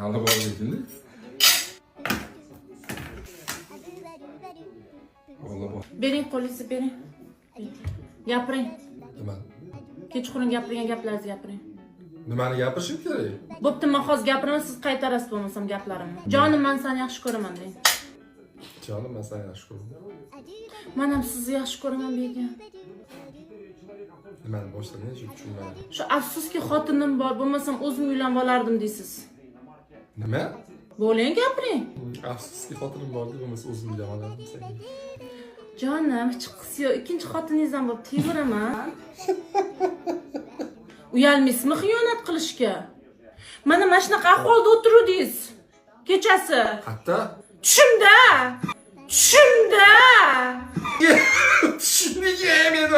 Hali bor lekin. Valla bor. Bering qo'lingizni bering. Gapiring. Nima? Kechqurun gapirgan gaplaringizni gapiring. Nimani gapirishim kerak? Bo'pti, men hozir gapiraman, siz qaytarasiz bo'lmasam gaplarimni. Jonim, men seni yaxshi ko'raman deng. Jonim, men seni yaxshi ko'raman. Men ham sizni yaxshi ko'raman bega. Nimani boshlagan shu tushunmadim. Shu afsuski xotinim bor, bo'lmasam o'zim uylanib olardim deysiz. Nima? Bo'ling, gapiring. Afsuski xotinim bor deb bo'lmasa o'zim bilan oladim senga. Jonim, hech qisi yo'q. Ikkinchi xotiningiz ham bo'lib teviraman. Uyalmaysizmi xiyonat qilishga? Mana shunaqa ahvolda o'tiruvdingiz. Kechasi. Hatta Tushimda. tushuniga men